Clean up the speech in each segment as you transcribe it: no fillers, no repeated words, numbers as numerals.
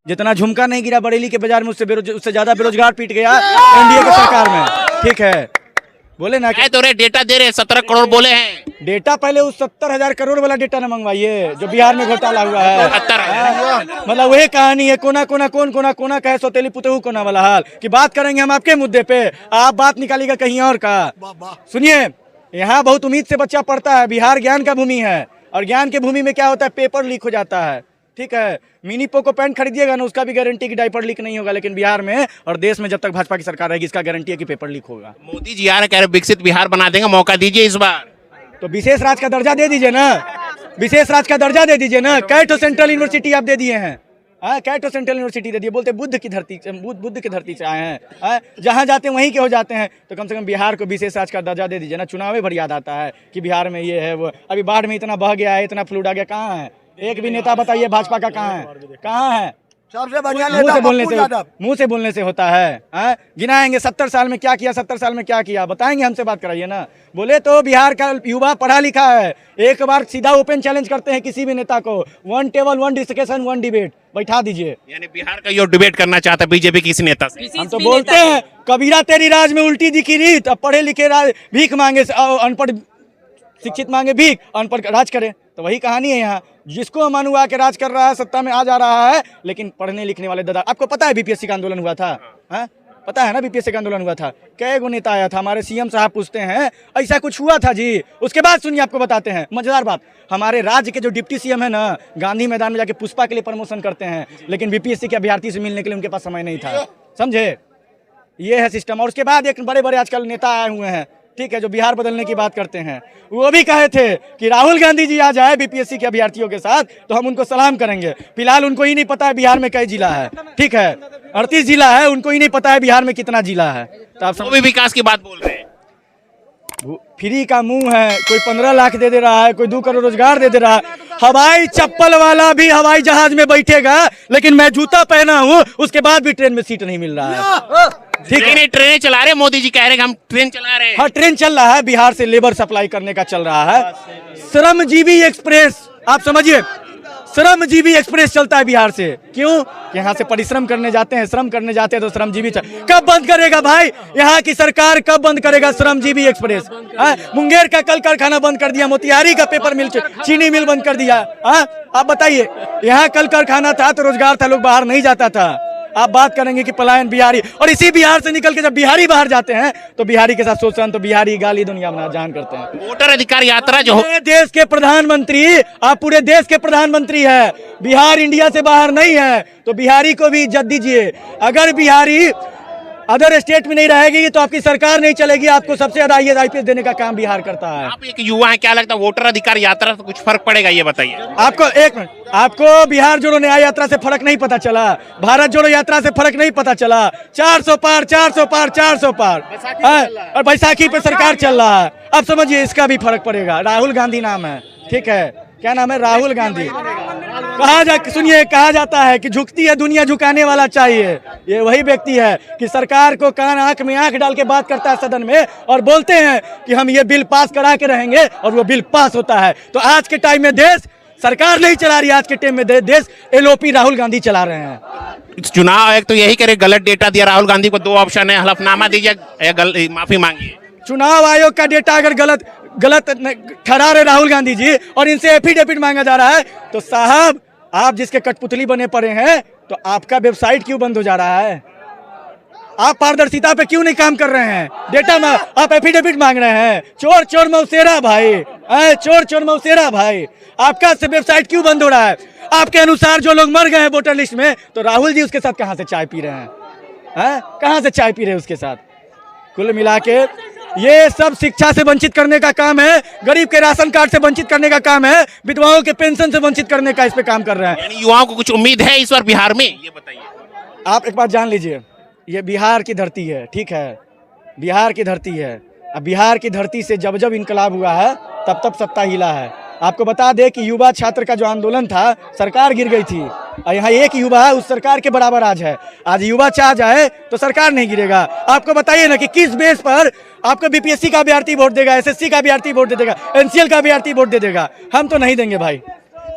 जितना झुमका नहीं गिरा बरेली के बाजार में उससे ज्यादा बेरोजगार पीट गया एनडीए की सरकार में। ठीक है, बोले ना तो डेटा दे रहे 17 करोड़ बोले हैं। डेटा पहले उस 70,000 करोड़ वाला डेटा न मंगवाइए जो बिहार में घोटाला हुआ है। 70,000 मतलब वही कहानी है, कोना कोना कौन कोना कोना कहे सौतेली पुतहू कोना वाला हाल कि बात करेंगे हम आपके मुद्दे पे, आप बात निकालिएगा कहीं और का। सुनिए, यहाँ बहुत उम्मीद से बच्चा पढ़ता है, बिहार ज्ञान का भूमि है और ज्ञान की भूमि में क्या होता है, पेपर लीक हो जाता है। ठीक है, मिनी पोको पैंट खरीदिएगा ना, उसका भी गारंटी कि डायपर लीक नहीं होगा, लेकिन बिहार में और देश में जब तक भाजपा की सरकार रहेगी इसका गारंटी है कि पेपर लीक होगा। मोदी जी आ रहे, कह रहे विकसित बिहार बना देंगे, मौका दीजिए इस बार। तो विशेष राज्य का दर्जा दे दीजिए ना, विशेष राज्य का दर्जा दे दीजिए ना। कैट सेंट्रल यूनिवर्सिटी आप दे दिए हैं, कैट सेंट्रल यूनिवर्सिटी दे दिए, बोलते बुद्ध की धरती से आए हैं, जहाँ जाते हैं वहीं के हो जाते हैं। तो कम से कम बिहार को विशेष राज्य का दर्जा दे दीजिए ना। चुनाव भर याद आता है कि बिहार में ये है वो, अभी बाढ़ में इतना बह गया है, इतना फ्लूड आ गया, कहाँ है एक भी नेता बताइए भाजपा का, कहाँ है? सबसे बढ़िया मुंह से बोलने से होता है। गिनाएंगे 70 साल में क्या किया, 70 साल में क्या किया बताएंगे, हमसे बात कराइए ना। बोले तो बिहार का युवा पढ़ा लिखा है, एक बार सीधा ओपन चैलेंज करते हैं किसी भी नेता को, 1 टेबल 1 डिस्कशन 1 डिबेट बैठा दीजिए। यानी बिहार का यो डिबेट करना चाहता है बीजेपी किसी नेता से। हम तो बोलते हैं कबीरा तेरी राज में उल्टी दिखी रीत, अब पढ़े लिखे भीख मांगे, अनपढ़ शिक्षित मांगे भीख, अनपढ़ राज करे। तो वही कहानी है यहाँ, जिसको मन हुआ कि राज कर रहा है, सत्ता में आ जा रहा है, लेकिन पढ़ने लिखने वाले दादा। आपको पता है बीपीएससी का आंदोलन हुआ था? पता है ना बीपीएससी का आंदोलन हुआ था, कई गो नेता आया था, हमारे सीएम साहब पूछते हैं ऐसा कुछ हुआ था जी। उसके बाद सुनिए आपको बताते हैं मजेदार बात, हमारे राज्य के जो डिप्टी सीएम है ना, गांधी मैदान में जाके पुष्पा के लिए प्रमोशन करते हैं, लेकिन बीपीएससी के अभ्यर्थी से मिलने के लिए उनके पास समय नहीं था। समझे, ये है सिस्टम। और उसके बाद एक बड़े बड़े आजकल नेता आए हुए हैं, ठीक है, जो बिहार बदलने की बात करते हैं, वो भी कहे थे कि राहुल गांधी जी आ जाए बीपीएससी के अभ्यर्थियों के साथ तो हम उनको सलाम करेंगे। फिलहाल उनको ही नहीं पता है बिहार में कई जिला है, ठीक है, 38 जिला है, उनको ही नहीं पता है बिहार में कितना जिला है। तो आप भी विकास की बात बोल रहे हैं। फ्री का मुंह है, कोई 15 लाख दे रहा है, कोई 2 करोड़ रोजगार दे रहा है। हवाई चप्पल वाला भी हवाई जहाज में बैठेगा, लेकिन मैं जूता पहना हूँ, उसके बाद भी ट्रेन में सीट नहीं मिल रहा है। ठीक है, ट्रेन चला रहे, मोदी जी कह रहे हैं हम ट्रेन चला रहे हैं। हाँ, ट्रेन चल रहा है, बिहार से लेबर सप्लाई करने का चल रहा है। श्रमजीवी एक्सप्रेस, आप समझिए, श्रमजीवी एक्सप्रेस चलता है बिहार से। क्यों? यहाँ से परिश्रम करने जाते हैं, श्रम करने जाते हैं, तो श्रमजीवी कब बंद करेगा भाई? यहाँ की सरकार कब बंद करेगा श्रमजीवी एक्सप्रेस? मुंगेर का कल कारखाना बंद कर दिया, मोतिहारी का पेपर मिल, चीनी मिल बंद कर दिया। आप बताइए, यहाँ कल कारखाना था तो रोजगार था, लोग बाहर नहीं जाता था। आप बात करेंगे कि पलायन बिहारी, और इसी बिहार से निकल के जब बिहारी बाहर जाते हैं तो बिहारी के साथ शोषण, तो बिहारी गाली दुनिया में जान करते हैं। वोटर अधिकार यात्रा जो देश के प्रधानमंत्री, आप पूरे देश के प्रधानमंत्री है, बिहार इंडिया से बाहर नहीं है, तो बिहारी को भी इज्जत दीजिए। अगर बिहारी अदर स्टेट में नहीं रहेगी तो आपकी सरकार नहीं चलेगी। आपको सबसे ज्यादा IAS देने का काम बिहार करता है। आप एक युवा हैं, क्या लगता है वोटर अधिकार यात्रा से कुछ फर्क पड़ेगा, ये बताइए। आपको एक मिनट, आपको बिहार जोड़ो न्याय यात्रा से फर्क नहीं पता चला, भारत जोड़ो यात्रा से फर्क नहीं पता चला। 400 पार 400 पार 400 पार, और बैसाखी पे सरकार चल रहा है। अब समझिए इसका भी फर्क पड़ेगा। राहुल गांधी नाम है, ठीक है, क्या नाम है? राहुल गांधी। कहा जाता है कि झुकती है दुनिया, झुकाने वाला चाहिए। ये वही व्यक्ति है कि सरकार को कान आंख में आंख डाल के बात करता है सदन में, और बोलते हैं कि हम ये बिल पास करा के रहेंगे, और वो बिल पास होता है। तो आज के टाइम में देश सरकार नहीं चला रही, आज के टाइम में देश LOP राहुल गांधी चला रहे हैं। चुनाव आयोग तो यही करे, गलत डेटा दिया राहुल गांधी को, 2 ऑप्शन है, हलफनामा दीजिए या माफी मांगिए। चुनाव आयोग का डेटा अगर गलत ठहरा रहे राहुल गांधी जी, और इनसे एफिडेविट मांगा जा रहा है, तो साहब आप जिसके कठपुतली बने पड़े हैं, तो आपका वेबसाइट क्यों बंद हो जा रहा है? आप पारदर्शिता पे क्यों नहीं काम कर रहे हैं? डेटा में आप एफिडेविट मांग रहे हैं। चोर चोर मौसेरा भाई, चोर चोर मौसेरा भाई, आपका वेबसाइट क्यों बंद हो रहा है? आपके अनुसार जो लोग मर गए हैं वोटर लिस्ट में, तो राहुल जी उसके साथ कहाँ से चाय पी रहे हैं? कहाँ से चाय पी रहे हैं उसके साथ? कुल मिला के ये सब शिक्षा से वंचित करने का काम है, गरीब के राशन कार्ड से वंचित करने का काम है, विधवाओं के पेंशन से वंचित करने का इस पे काम कर रहे हैं। युवाओं को कुछ उम्मीद है इस बार बिहार में, ये बताइए। आप एक बात जान लीजिए, ये बिहार की धरती है, ठीक है, बिहार की धरती है। अब बिहार की धरती से जब जब इनकलाब हुआ है तब तब सत्ता हिला है। आपको बता दें कि युवा छात्र का जो आंदोलन था, सरकार गिर गई थी, और यहाँ एक युवा है उस सरकार के बराबर आज है। आज युवा चाह जाए तो सरकार नहीं गिरेगा। आपको बताइए ना कि किस बेस पर आपको बीपीएससी का अभ्यर्थी वोट देगा, SSC का अभ्यर्थी वोट दे देगा, NCL का अभ्यर्थी वोट दे देगा? हम तो नहीं देंगे भाई,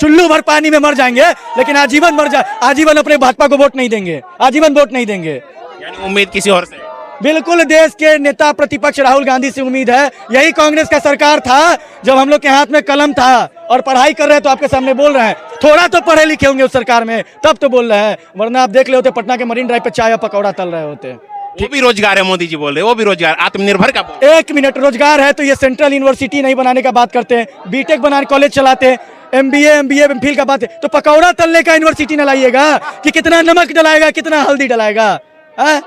चुल्लू भर पानी में मर जाएंगे, लेकिन आजीवन अपने भाजपा को वोट नहीं देंगे, आजीवन वोट नहीं देंगे। यानी उम्मीद किसी और से? बिल्कुल देश के नेता प्रतिपक्ष राहुल गांधी से उम्मीद है। यही कांग्रेस का सरकार था जब हम लोग के हाथ में कलम था और पढ़ाई कर रहे हैं, तो आपके सामने बोल रहे हैं। थोड़ा तो पढ़े लिखे होंगे उस सरकार में, तब तो बोल रहे हैं, वरना आप देख ले होते पटना के मरीन ड्राइव पे चाय और पकौड़ा तल रहे होते। वो भी रोजगार है, मोदी जी बोल रहे हैं, वो भी रोजगार, आत्मनिर्भर का बोल। एक मिनट, रोजगार है तो ये सेंट्रल यूनिवर्सिटी नहीं बनाने का बात करते हैं, बीटेक बनाने कॉलेज चलाते हैं, एमबीए एमफिल का बात है, तो पकौड़ा तलने का यूनिवर्सिटी न लाइएगा कि कितना नमक डलाएगा, कितना हल्दी डलाएगा, है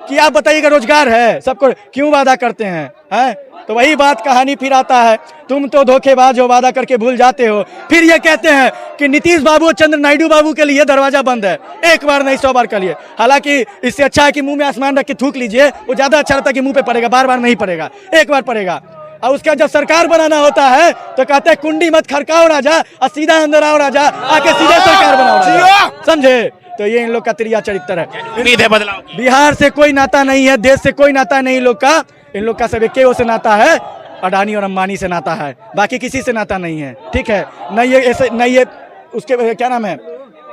कि आप बताइएगा रोजगार है। सबको क्यों वादा करते हैं? तो वही बात कहानी फिर आता है, तुम तो धोखेबाज हो, वादा करके भूल जाते हो। फिर ये कहते हैं कि नीतीश बाबू और चंद्र नायडू बाबू के लिए दरवाजा बंद है, एक बार नहीं 100 बार के लिए। हालांकि इससे अच्छा है कि मुंह में आसमान रख के थूक लीजिए, वो ज्यादा अच्छा रहता है कि मुंह पे पड़ेगा, बार बार नहीं पड़ेगा, एक बार पड़ेगा। और उसका जब सरकार बनाना होता है तो कहते हैं कुंडी मत खड़काओ राजा, और सीधा अंदर आओ राजा, आके सीधे सरकार बनाओ राजा। समझे? तो ये इन लोग का त्रिया चरित्र है। उम्मीद है बदलाव की। बिहार से कोई नाता नहीं है, देश से कोई नाता नहीं लोग का, इन लोग का सब एक से नाता है, अडानी और अंबानी से नाता है, बाकी किसी से नाता नहीं है। ठीक है, नहीं ये ऐसे, नहीं ये उसके क्या नाम है,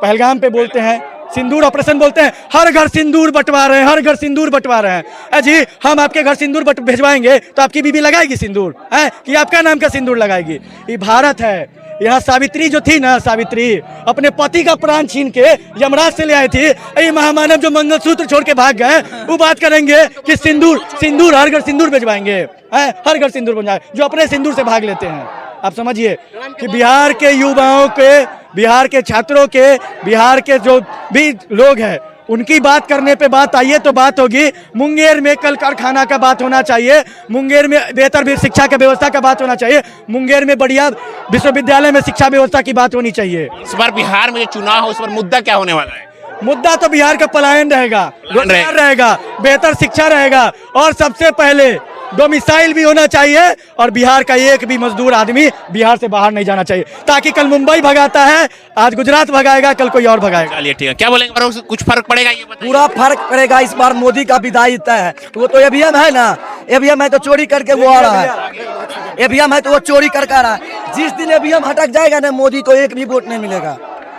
पहलगाम पे बोलते हैं सिंदूर ऑपरेशन बोलते हैं, हर घर सिंदूर बंटवा रहे हैं, हर घर सिंदूर बंटवा रहे हैं। जी हम आपके घर सिंदूर भिजवाएंगे तो आपकी बीबी लगाएगी सिंदूर है कि आपका नाम का सिंदूर लगाएगी? ये भारत है। यहाँ सावित्री जो थी ना, सावित्री अपने पति का प्राण छीन के यमराज से ले आई थी। ये महामानव जो मंगलसूत्र छोड़ के भाग गए, वो बात करेंगे कि सिंदूर हर घर सिंदूर भिजवाएंगे, हर घर सिंदूर बन जाए, जो अपने सिंदूर से भाग लेते हैं। आप समझिए कि बिहार के युवाओं के, बिहार के छात्रों के, बिहार के जो भी लोग हैं, उनकी बात करने पे बात आइए तो बात होगी। मुंगेर में कल कारखाना का बात होना चाहिए, मुंगेर में बेहतर शिक्षा की व्यवस्था का बात होना चाहिए, मुंगेर में बढ़िया विश्वविद्यालय में शिक्षा व्यवस्था की बात होनी चाहिए। इस बार बिहार में जो चुनाव हो, उस पर मुद्दा क्या होने वाला है? मुद्दा तो बिहार का पलायन रहेगा, रोजगार रहेगा, बेहतर शिक्षा रहेगा, और सबसे पहले डोमिसाइल भी होना चाहिए, और बिहार का एक भी मजदूर आदमी बिहार से बाहर नहीं जाना चाहिए, ताकि कल मुंबई भगाता है, आज गुजरात भगाएगा, कल कोई और भगाएगा। चलिए ठीक है, क्या बोलेंगे, कुछ फर्क पड़ेगा ये बताइए? पूरा फर्क पड़ेगा। इस बार मोदी का विदाई तय है। वो तो ईवीएम है ना, ईवीएम है तो चोरी करके वो आ रहा है, ईवीएम है तो वो चोरी करके आ रहा है। जिस दिन ईवीएम हटक जाएगा ना, मोदी को एक भी वोट नहीं मिलेगा।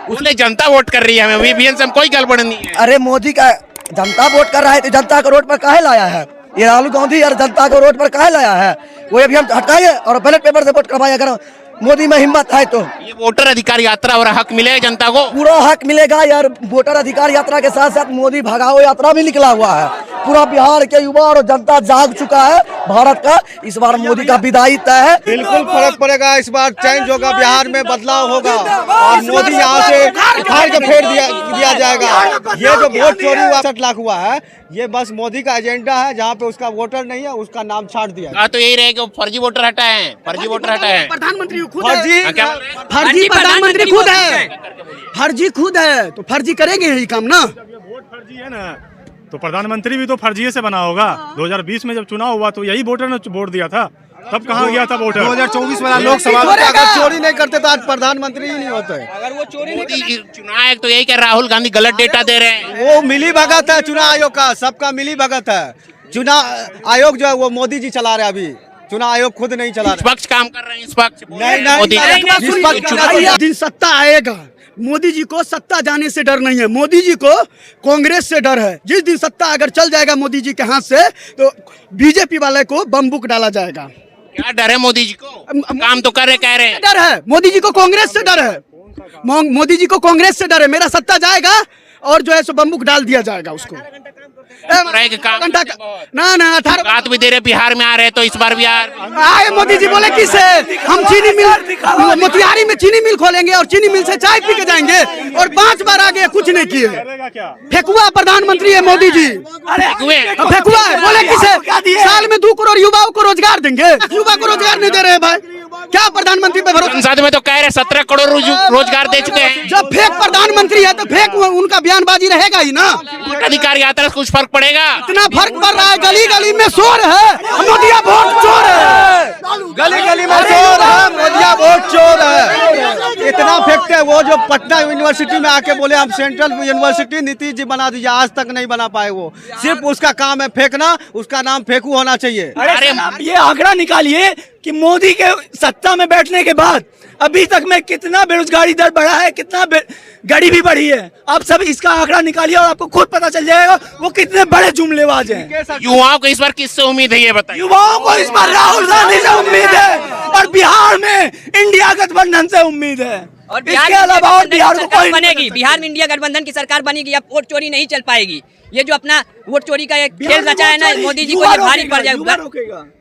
उसने जनता वोट कर रही है, हमें ईवीएम से कोई गड़बड़ नहीं है। अरे मोदी का जनता वोट कर रहा है तो जनता को रोड पर काहे लाया है? ये राहुल गांधी और जनता को रोड पर काहे लाया है? वो अभी हम हटाइए और बैलेट पेपर से वोट करवाइए। अगर मोदी में हिम्मत है तो ये वोटर अधिकार यात्रा और हक मिलेगा जनता को, पूरा हक मिलेगा यार। वोटर अधिकार यात्रा के साथ साथ मोदी भगाओ यात्रा भी निकला हुआ है। पूरा बिहार के युवा और जनता जाग चुका है भारत का। इस बार मोदी का विदाई तय है। बिल्कुल फर्क पड़ेगा, इस बार चेंज होगा, बिहार में बदलाव होगा और मोदी यहाँ से उखाड़ के फेर दिया जाएगा। ये जो वोट चोरी हुआ 60 लाख हुआ है, ये बस मोदी का एजेंडा है। जहाँ पे उसका वोटर नहीं है, उसका नाम छाट दिया। तो यही रहेगा, फर्जी वोटर हटाए, फर्जी वोटर हटाए। प्रधानमंत्री खुद फर्जी है, फर्जी प्रधानमंत्री खुद है, फर्जी खुद है, तो फर्जी करेंगे यही काम ना। वोट फर्जी है ना, तो प्रधानमंत्री भी तो फर्जी से बना होगा। 2020 में जब चुनाव हुआ तो यही वोटर ने वोट दिया था, तब कहाँ गया था वोटर? 2024 वाला लोकसभा में अगर चोरी नहीं करते तो आज प्रधानमंत्री ही नहीं होते। अगर वो चोरी नहीं, चुनाव आयोग तो यही कह राहुल गांधी गलत डेटा दे रहे हैं। वो मिली भगत है चुनाव आयोग का, सबका मिली भगत है। चुनाव आयोग जो है वो मोदी जी चला रहे हैं, अभी चुनाव आयोग खुद नहीं चला रहा। पक्ष काम कर रहे हैं, इस पक्ष नहीं। दिन सत्ता आएगा, मोदी जी को सत्ता जाने से डर नहीं है, मोदी जी को कांग्रेस से डर है। जिस दिन सत्ता अगर चल जाएगा मोदी जी के हाथ से, तो बीजेपी वाले को बम्बुक डाला जाएगा। क्या डर है मोदी जी को? काम तो कर रहे, कह रहे हैं। डर है मोदी जी को, कांग्रेस से डर है, मोदी जी को कांग्रेस से डर है। मेरा सत्ता जाएगा और जो है सो बम्बुक डाल दिया जाएगा उसको। घंटा ना 18 बात भी दे रहे, बिहार में आ रहे तो इस बार भी आए। मोदी जी बोले किसे हम चीनी मिल, मोतिहारी में चीनी मिल खोलेंगे और चीनी मिल से चाय पी के जाएंगे, और 5 बार आगे कुछ नहीं किए। फेकुआ प्रधानमंत्री है मोदी जी, फेकुआ है। बोले किसे साल में 2 करोड़ युवाओं को रोजगार देंगे, युवा को रोजगार नहीं दे रहे भाई। क्या प्रधानमंत्री पे भरोसा? संसद में तो कह रहे 17 करोड़ रोजगार दे चुके हैं। जब फेक प्रधानमंत्री है तो फेक उनका बयानबाजी रहेगा ही ना। वोट अधिकार यात्रा से कुछ फर्क पड़ेगा? इतना फर्क पड़ रहा है, गली गली में शोर है, मोदिया वोट चोर है, गली गली में चोर है, मोदिया वोट चोर है। इतना फेंकते हैं। वो जो पटना यूनिवर्सिटी में आके बोले हम सेंट्रल यूनिवर्सिटी नीतीश जी बना दीजिए, आज तक नहीं बना पाए। वो सिर्फ उसका काम है फेंकना, उसका नाम फेंकू होना चाहिए। अरे ये आंकड़ा निकालिए कि मोदी के सत्ता में बैठने के बाद अभी तक में कितना बेरोजगारी दर बढ़ा है, कितना गरीबी बढ़ी है। आप सब इसका आंकड़ा निकालिए और आपको खुद पता चल जाएगा वो कितने बड़े जुमलेबाज हैं। युवाओं को इस बार किससे उम्मीद है ये बताइए। युवाओं को इस बार राहुल गांधी से उम्मीद है और बिहार में इंडिया गठबंधन से उम्मीद है। और इसके अलावा और बिहार को कोई बनेगी, बिहार में इंडिया गठबंधन की सरकार बनेगी, अब वोट चोरी नहीं चल पाएगी। ये जो अपना वोट चोरी का एक खेल रचा है ना मोदी जी को, ये भारी पड़ जाएगा।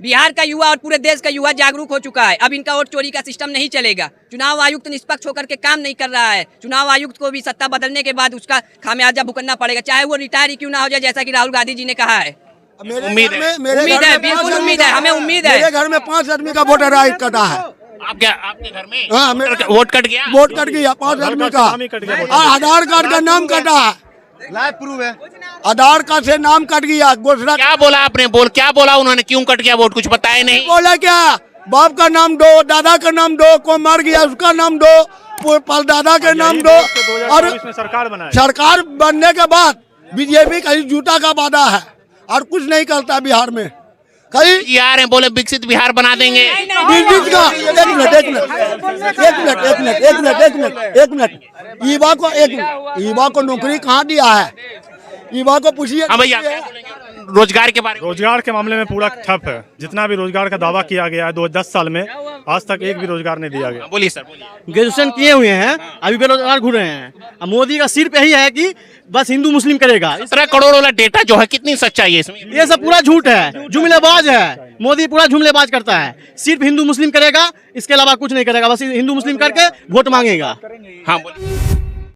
बिहार का युवा और पूरे देश का युवा जागरूक हो चुका है। अब इनका वोट चोरी का सिस्टम नहीं चलेगा। चुनाव आयुक्त निष्पक्ष होकर के काम नहीं कर रहा है। चुनाव आयुक्त को भी सत्ता बदलने के बाद उसका खामियाजा भुगतना पड़ेगा, चाहे वो रिटायर ही क्यों ना हो जाए, जैसा कि राहुल गांधी जी ने कहा है। उम्मीद है, उम्मीद है, बिल्कुल उम्मीद है, हमें उम्मीद है। मेरे घर में 5 आदमी का वोटर राइट कटा है। आपके घर में हाँ, वोट कट गया। वोट कट गया 5 आदमी का, और आधार कार्ड का नाम कटा है। लाइव प्रूफ है, आधार कार्ड से नाम कट गया। घोषणा क्या बोला आपने? क्या बोला उन्होंने? क्यों कट गया वोट? कुछ बताया नहीं। बोला क्या, बाप का नाम दो, दादा का नाम दो, को मर गया उसका नाम दो, परदादा के नाम दो। और सरकार बनने के बाद बीजेपी कहीं जूता का वादा है और कुछ नहीं करता बिहार में। कहीं यार हैं बोले विकसित बिहार बना देंगे। विकसित का एक मिनट युवा को नौकरी कहाँ दिया है? युवा को पूछिए। हाँ भैया, रोजगार के बारे में। रोजगार के मामले में पूरा ठप है। जितना भी रोजगार का दावा किया गया है 10 साल में, आज तक एक भी रोजगार नहीं दिया गया। बोलिए सर, बोलिए। ग्रेजुएशन किए हुए हैं, अभी बेरोजगार घूर रहे हैं। अब मोदी का सिर्फ यही है कि बस हिंदू मुस्लिम करेगा। 17 करोड़ वाला डेटा जो है, कितनी सच्चाई है इसमें? ये सब पूरा झूठ है, जुमलेबाज है। मोदी पूरा जुमलेबाज करता है, सिर्फ हिंदू मुस्लिम करेगा, इसके अलावा कुछ नहीं करेगा। बस हिंदू मुस्लिम करके वोट मांगेगा। हाँ बोलिए।